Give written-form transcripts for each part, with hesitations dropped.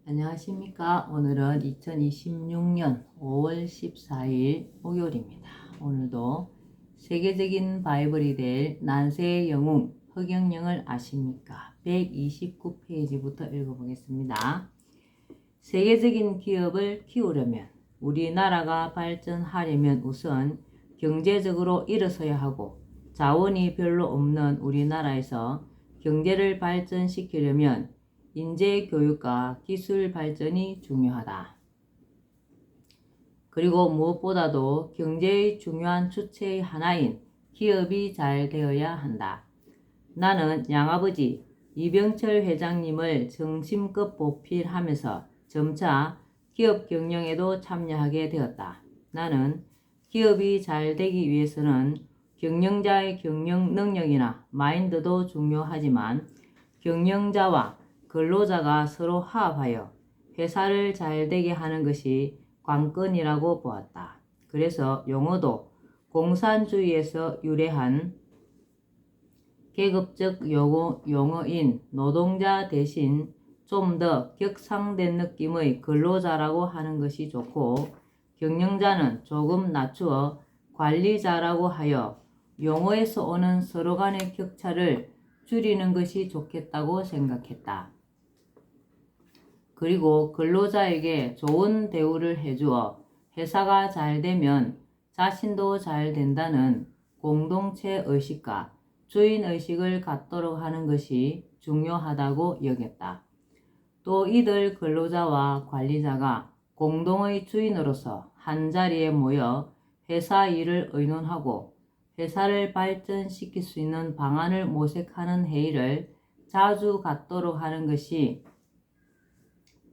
안녕하십니까. 오늘은 2026년 5월 14일 목요일입니다. 오늘도 세계적인 바이블이 될 난세의 영웅 허경영을 아십니까? 129페이지부터 읽어보겠습니다. 세계적인 기업을 키우려면, 우리나라가 발전하려면 우선 경제적으로 일어서야 하고, 자원이 별로 없는 우리나라에서 경제를 발전시키려면 인재 교육과 기술 발전이 중요하다. 그리고 무엇보다도 경제의 중요한 주체의 하나인 기업이 잘 되어야 한다. 나는 양아버지 이병철 회장님을 정심껏 보필하면서 점차 기업 경영에도 참여하게 되었다. 나는 기업이 잘 되기 위해서는 경영자의 경영 능력이나 마인드도 중요하지만 경영자와 근로자가 서로 화합하여 회사를 잘 되게 하는 것이 관건이라고 보았다. 그래서 용어도 공산주의에서 유래한 계급적 용어인 노동자 대신 좀 더 격상된 느낌의 근로자라고 하는 것이 좋고, 경영자는 조금 낮추어 관리자라고 하여 용어에서 오는 서로 간의 격차를 줄이는 것이 좋겠다고 생각했다. 그리고 근로자에게 좋은 대우를 해주어 회사가 잘 되면 자신도 잘 된다는 공동체 의식과 주인 의식을 갖도록 하는 것이 중요하다고 여겼다. 또 이들 근로자와 관리자가 공동의 주인으로서 한자리에 모여 회사 일을 의논하고 회사를 발전시킬 수 있는 방안을 모색하는 회의를 자주 갖도록 하는 것이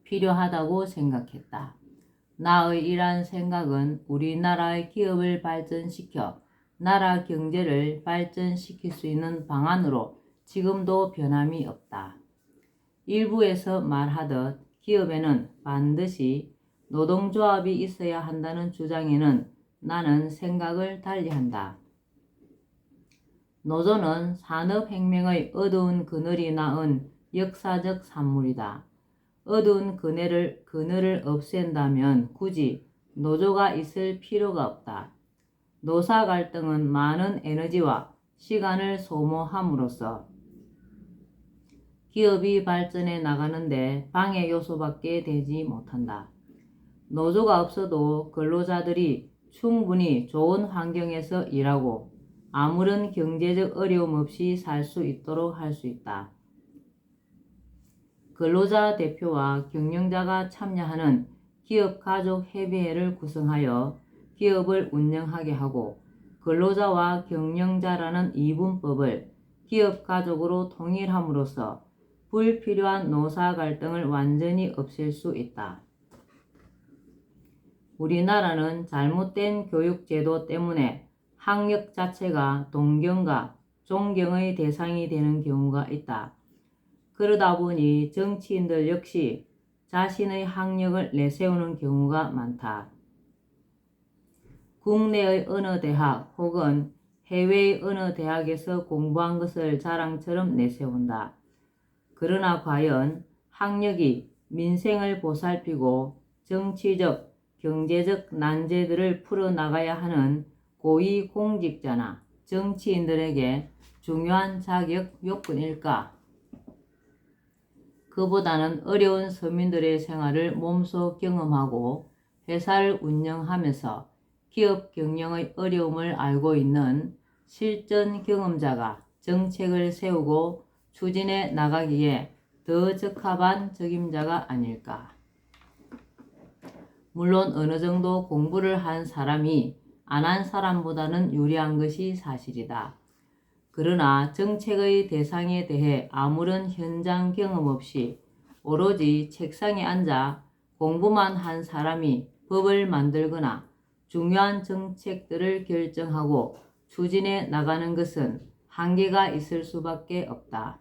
필요하다고 생각했다. 나의 이러한 생각은 우리나라의 기업을 발전시켜 나라 경제를 발전시킬 수 있는 방안으로 지금도 변함이 없다. 일부에서 말하듯 기업에는 반드시 노동조합이 있어야 한다는 주장에는 나는 생각을 달리한다. 노조는 산업혁명의 어두운 그늘이 낳은 역사적 산물이다. 어두운 그늘을 없앤다면 굳이 노조가 있을 필요가 없다. 노사 갈등은 많은 에너지와 시간을 소모함으로써 기업이 발전해 나가는데 방해 요소밖에 되지 못한다. 노조가 없어도 근로자들이 충분히 좋은 환경에서 일하고 아무런 경제적 어려움 없이 살 수 있도록 할 수 있다. 근로자 대표와 경영자가 참여하는 기업가족협의회를 구성하여 기업을 운영하게 하고, 근로자와 경영자라는 이분법을 기업가족으로 통일함으로써 불필요한 노사 갈등을 완전히 없앨 수 있다. 우리나라는 잘못된 교육제도 때문에 학력 자체가 동경과 존경의 대상이 되는 경우가 있다. 그러다 보니 정치인들 역시 자신의 학력을 내세우는 경우가 많다. 국내의 어느 대학 혹은 해외의 어느 대학에서 공부한 것을 자랑처럼 내세운다. 그러나 과연 학력이 민생을 보살피고 정치적, 경제적 난제들을 풀어나가야 하는 고위공직자나 정치인들에게 중요한 자격 요건일까? 그보다는 어려운 서민들의 생활을 몸소 경험하고 회사를 운영하면서 기업 경영의 어려움을 알고 있는 실전 경험자가 정책을 세우고 추진해 나가기에 더 적합한 적임자가 아닐까. 물론 어느 정도 공부를 한 사람이 안 한 사람보다는 유리한 것이 사실이다. 그러나 정책의 대상에 대해 아무런 현장 경험 없이 오로지 책상에 앉아 공부만 한 사람이 법을 만들거나 중요한 정책들을 결정하고 추진해 나가는 것은 한계가 있을 수밖에 없다.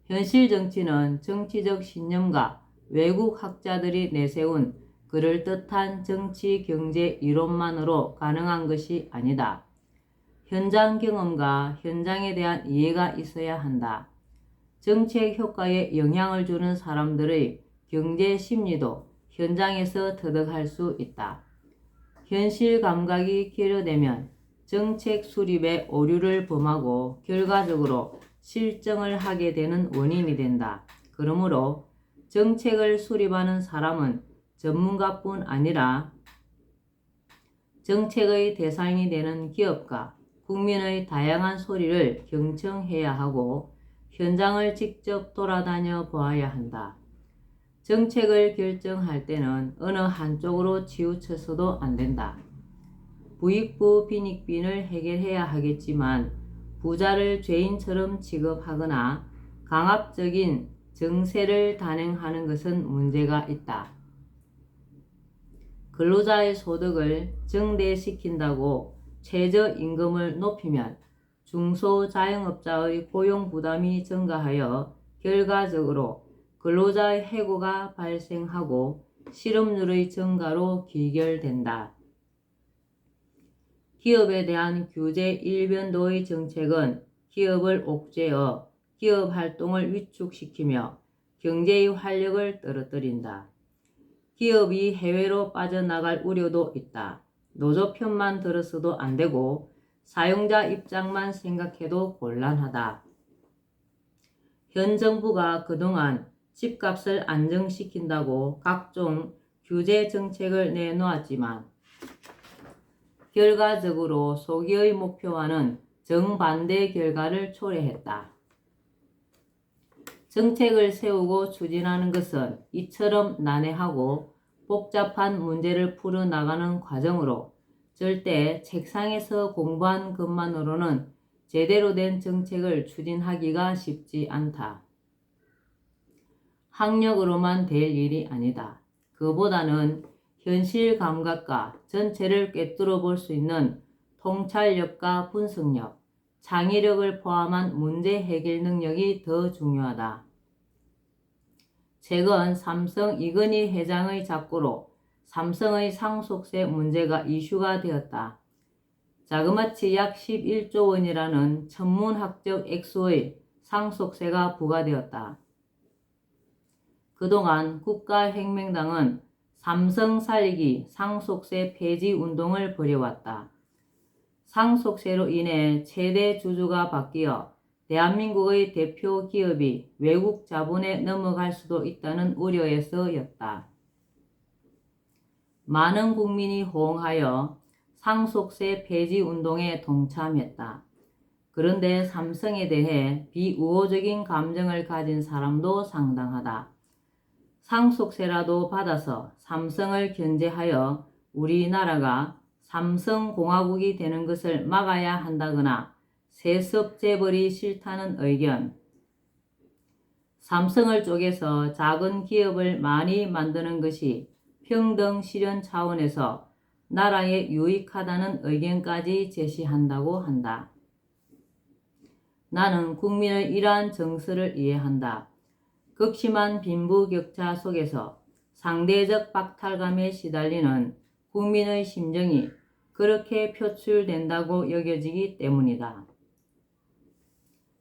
현실 정치는 정치적 신념과 외국 학자들이 내세운 그럴듯한 정치 경제 이론만으로 가능한 것이 아니다. 현장 경험과 현장에 대한 이해가 있어야 한다. 정책 효과에 영향을 주는 사람들의 경제 심리도 현장에서 터득할 수 있다. 현실 감각이 결여되면 정책 수립에 오류를 범하고 결과적으로 실정을 하게 되는 원인이 된다. 그러므로 정책을 수립하는 사람은 전문가뿐 아니라 정책의 대상이 되는 기업과 국민의 다양한 소리를 경청해야 하고 현장을 직접 돌아다녀 보아야 한다. 정책을 결정할 때는 어느 한쪽으로 치우쳐서도 안 된다. 부익부 빈익빈을 해결해야 하겠지만 부자를 죄인처럼 취급하거나 강압적인 정세를 단행하는 것은 문제가 있다. 근로자의 소득을 증대시킨다고 최저임금을 높이면 중소자영업자의 고용부담이 증가하여 결과적으로 근로자의 해고가 발생하고 실업률의 증가로 귀결된다. 기업에 대한 규제 일변도의 정책은 기업을 옥죄어 기업 활동을 위축시키며 경제의 활력을 떨어뜨린다. 기업이 해외로 빠져나갈 우려도 있다. 노조 편만 들어서도 안 되고 사용자 입장만 생각해도 곤란하다. 현 정부가 그동안 집값을 안정시킨다고 각종 규제 정책을 내놓았지만 결과적으로 소기의 목표와는 정반대 결과를 초래했다. 정책을 세우고 추진하는 것은 이처럼 난해하고 복잡한 문제를 풀어나가는 과정으로 절대 책상에서 공부한 것만으로는 제대로 된 정책을 추진하기가 쉽지 않다. 학력으로만 될 일이 아니다. 그보다는 현실 감각과 전체를 꿰뚫어 볼 수 있는 통찰력과 분석력, 창의력을 포함한 문제 해결 능력이 더 중요하다. 최근 삼성 이건희 회장의 작고로 삼성의 상속세 문제가 이슈가 되었다. 자그마치 약 11조 원이라는 천문학적 액수의 상속세가 부과되었다. 그동안 국가혁명당은 삼성 살리기 상속세 폐지 운동을 벌여왔다. 상속세로 인해 최대 주주가 바뀌어 대한민국의 대표 기업이 외국 자본에 넘어갈 수도 있다는 우려에서였다. 많은 국민이 호응하여 상속세 폐지 운동에 동참했다. 그런데 삼성에 대해 비우호적인 감정을 가진 사람도 상당하다. 상속세라도 받아서 삼성을 견제하여 우리나라가 삼성공화국이 되는 것을 막아야 한다거나 세습 재벌이 싫다는 의견, 삼성을 쪼개서 작은 기업을 많이 만드는 것이 평등 실현 차원에서 나라에 유익하다는 의견까지 제시한다고 한다. 나는 국민의 이러한 정서를 이해한다. 극심한 빈부격차 속에서 상대적 박탈감에 시달리는 국민의 심정이 그렇게 표출된다고 여겨지기 때문이다.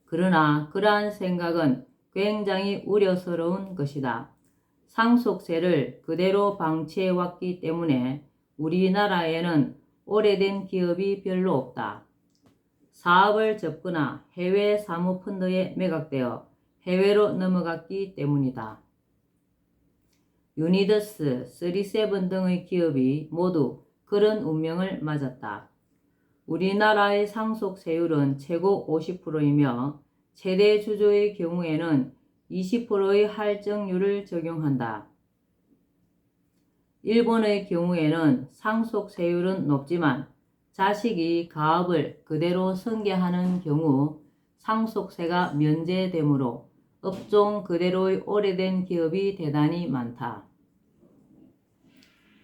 그러나 그러한 생각은 굉장히 우려스러운 것이다. 상속세를 그대로 방치해왔기 때문에 우리나라에는 오래된 기업이 별로 없다. 사업을 접거나 해외 사모펀드에 매각되어 해외로 넘어갔기 때문이다. 유니더스, 37 등의 기업이 모두 그런 운명을 맞았다. 우리나라의 상속세율은 최고 50%이며 최대 주주의 경우에는 20%의 할증률을 적용한다. 일본의 경우에는 상속세율은 높지만 자식이 가업을 그대로 승계하는 경우 상속세가 면제되므로 업종 그대로의 오래된 기업이 대단히 많다.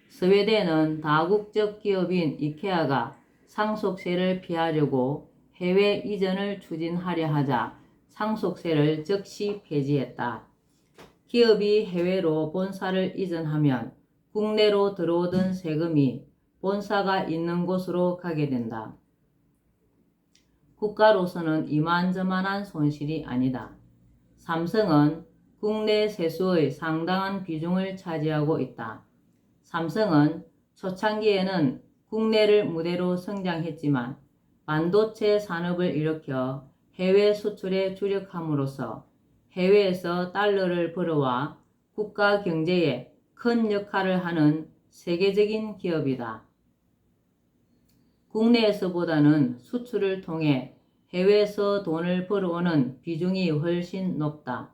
스웨덴은 다국적 기업인 이케아가 상속세를 피하려고 해외 이전을 추진하려 하자 상속세를 즉시 폐지했다. 기업이 해외로 본사를 이전하면 국내로 들어오던 세금이 본사가 있는 곳으로 가게 된다. 국가로서는 이만저만한 손실이 아니다. 삼성은 국내 세수의 상당한 비중을 차지하고 있다. 삼성은 초창기에는 국내를 무대로 성장했지만 반도체 산업을 일으켜 해외 수출에 주력함으로써 해외에서 달러를 벌어와 국가 경제에 큰 역할을 하는 세계적인 기업이다. 국내에서보다는 수출을 통해 해외에서 돈을 벌어오는 비중이 훨씬 높다.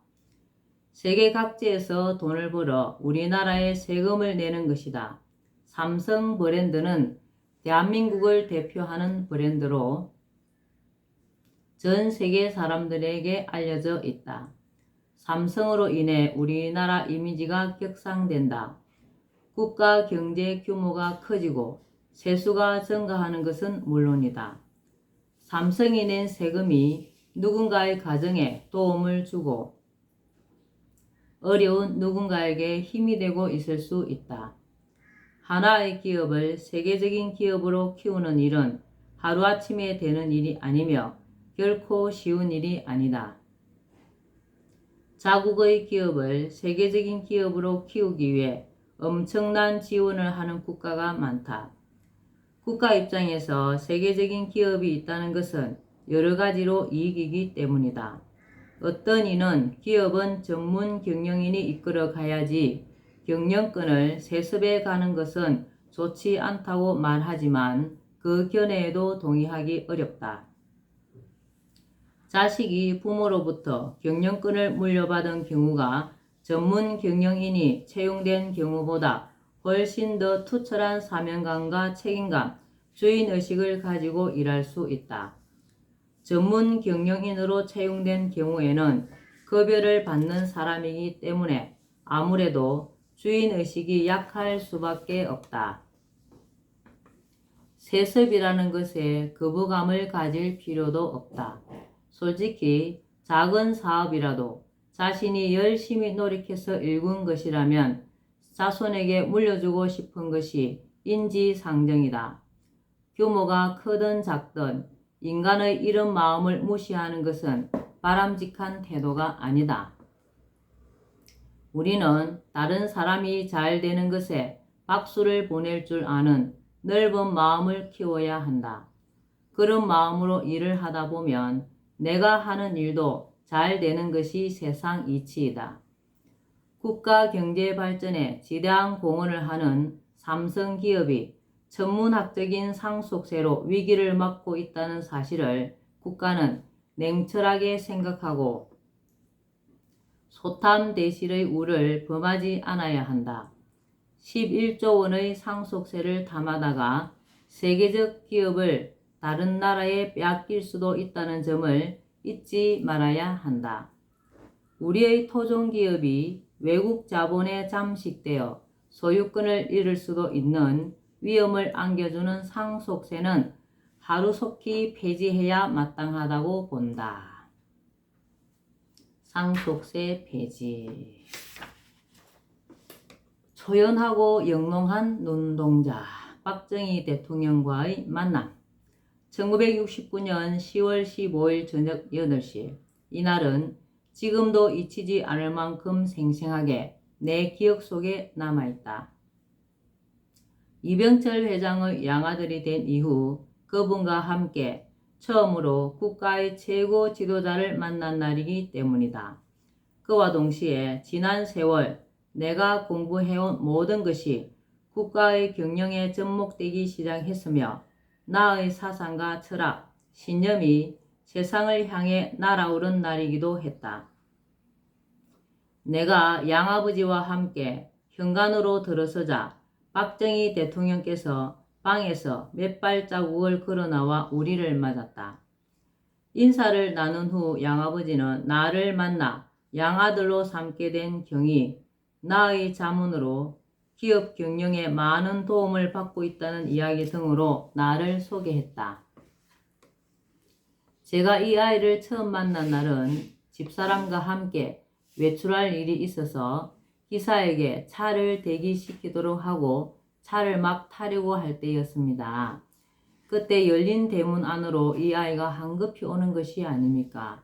세계 각지에서 돈을 벌어 우리나라에 세금을 내는 것이다. 삼성 브랜드는 대한민국을 대표하는 브랜드로 전 세계 사람들에게 알려져 있다. 삼성으로 인해 우리나라 이미지가 격상된다. 국가 경제 규모가 커지고 세수가 증가하는 것은 물론이다. 삼성이 낸 세금이 누군가의 가정에 도움을 주고 어려운 누군가에게 힘이 되고 있을 수 있다. 하나의 기업을 세계적인 기업으로 키우는 일은 하루아침에 되는 일이 아니며 결코 쉬운 일이 아니다. 자국의 기업을 세계적인 기업으로 키우기 위해 엄청난 지원을 하는 국가가 많다. 국가 입장에서 세계적인 기업이 있다는 것은 여러 가지로 이익이기 때문이다. 어떤 이는 기업은 전문 경영인이 이끌어 가야지 경영권을 세습해 가는 것은 좋지 않다고 말하지만 그 견해에도 동의하기 어렵다. 자식이 부모로부터 경영권을 물려받은 경우가 전문 경영인이 채용된 경우보다 훨씬 더 투철한 사명감과 책임감, 주인의식을 가지고 일할 수 있다. 전문 경영인으로 채용된 경우에는 급여를 받는 사람이기 때문에 아무래도 주인의식이 약할 수밖에 없다. 세습이라는 것에 거부감을 가질 필요도 없다. 솔직히 작은 사업이라도 자신이 열심히 노력해서 일군 것이라면 자손에게 물려주고 싶은 것이 인지상정이다. 규모가 크든 작든 인간의 이런 마음을 무시하는 것은 바람직한 태도가 아니다. 우리는 다른 사람이 잘 되는 것에 박수를 보낼 줄 아는 넓은 마음을 키워야 한다. 그런 마음으로 일을 하다 보면 내가 하는 일도 잘 되는 것이 세상 이치이다. 국가 경제 발전에 지대한 공헌을 하는 삼성 기업이 천문학적인 상속세로 위기를 맞고 있다는 사실을 국가는 냉철하게 생각하고 소탐대실의 우를 범하지 않아야 한다. 11조 원의 상속세를 담아다가 세계적 기업을 다른 나라에 빼앗길 수도 있다는 점을 잊지 말아야 한다. 우리의 토종기업이 외국 자본에 잠식되어 소유권을 잃을 수도 있는 위험을 안겨주는 상속세는 하루속히 폐지해야 마땅하다고 본다. 상속세 폐지. 초연하고 영롱한 눈동자 박정희 대통령과의 만남. 1969년 10월 15일 저녁 8시. 이날은 지금도 잊히지 않을 만큼 생생하게 내 기억 속에 남아있다. 이병철 회장의 양아들이 된 이후 그분과 함께 처음으로 국가의 최고 지도자를 만난 날이기 때문이다. 그와 동시에 지난 세월 내가 공부해온 모든 것이 국가의 경영에 접목되기 시작했으며 나의 사상과 철학, 신념이 세상을 향해 날아오른 날이기도 했다. 내가 양아버지와 함께 현관으로 들어서자 박정희 대통령께서 방에서 몇 발자국을 걸어나와 우리를 맞았다. 인사를 나눈 후 양아버지는 나를 만나 양아들로 삼게 된 경위, 나의 자문으로 기업 경영에 많은 도움을 받고 있다는 이야기 등으로 나를 소개했다. 제가 이 아이를 처음 만난 날은 집사람과 함께 외출할 일이 있어서 기사에게 차를 대기시키도록 하고 차를 막 타려고 할 때였습니다. 그때 열린 대문 안으로 이 아이가 황급히 오는 것이 아닙니까?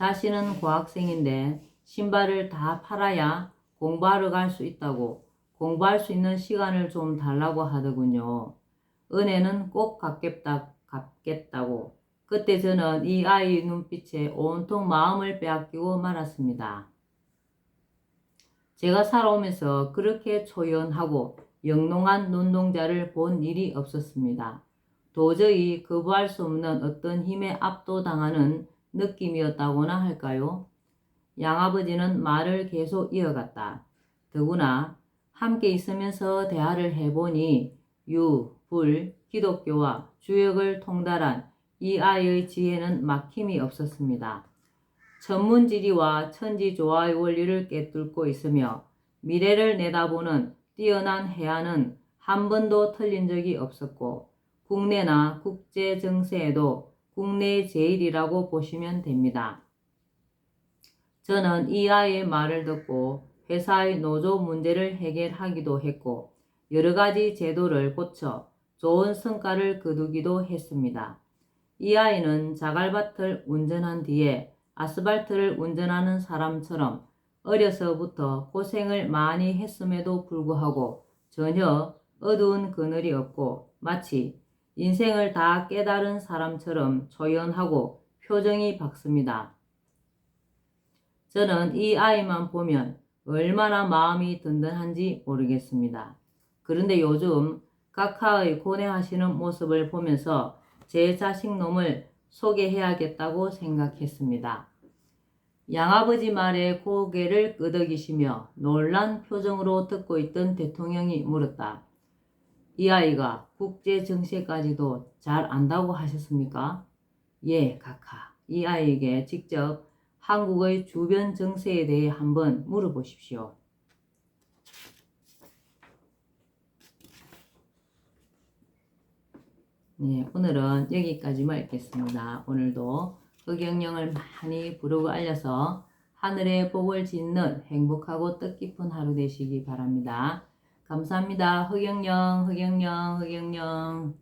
자신은 고학생인데 신발을 다 팔아야 공부하러 갈 수 있다고 공부할 수 있는 시간을 좀 달라고 하더군요. 은혜는 꼭 갚겠다고. 그때 저는 이 아이의 눈빛에 온통 마음을 빼앗기고 말았습니다. 제가 살아오면서 그렇게 초연하고 영롱한 눈동자를 본 일이 없었습니다. 도저히 거부할 수 없는 어떤 힘에 압도당하는 느낌이었다고나 할까요? 양아버지는 말을 계속 이어갔다. 더구나 함께 있으면서 대화를 해보니 유, 불, 기독교와 주역을 통달한 이 아이의 지혜는 막힘이 없었습니다. 천문지리와 천지조화의 원리를 꿰뚫고 있으며 미래를 내다보는 뛰어난 해안은 한 번도 틀린 적이 없었고 국내나 국제 정세에도 국내 제일이라고 보시면 됩니다. 저는 이 아이의 말을 듣고 회사의 노조 문제를 해결하기도 했고 여러 가지 제도를 고쳐 좋은 성과를 거두기도 했습니다. 이 아이는 자갈밭을 운전한 뒤에 아스팔트를 운전하는 사람처럼 어려서부터 고생을 많이 했음에도 불구하고 전혀 어두운 그늘이 없고 마치 인생을 다 깨달은 사람처럼 초연하고 표정이 밝습니다. 저는 이 아이만 보면 얼마나 마음이 든든한지 모르겠습니다. 그런데 요즘 각하의 고뇌하시는 모습을 보면서 제 자식 놈을 소개해야겠다고 생각했습니다. 양아버지 말에 고개를 끄덕이시며 놀란 표정으로 듣고 있던 대통령이 물었다. 이 아이가 국제 정세까지도 잘 안다고 하셨습니까? 예, 각하. 이 아이에게 직접 한국의 주변 정세에 대해 한번 물어보십시오. 네, 오늘은 여기까지만 읽겠습니다. 오늘도 흑영령을 많이 부르고 알려서 하늘의 복을 짓는 행복하고 뜻깊은 하루 되시기 바랍니다. 감사합니다. 흑영령, 흑영령, 흑영령.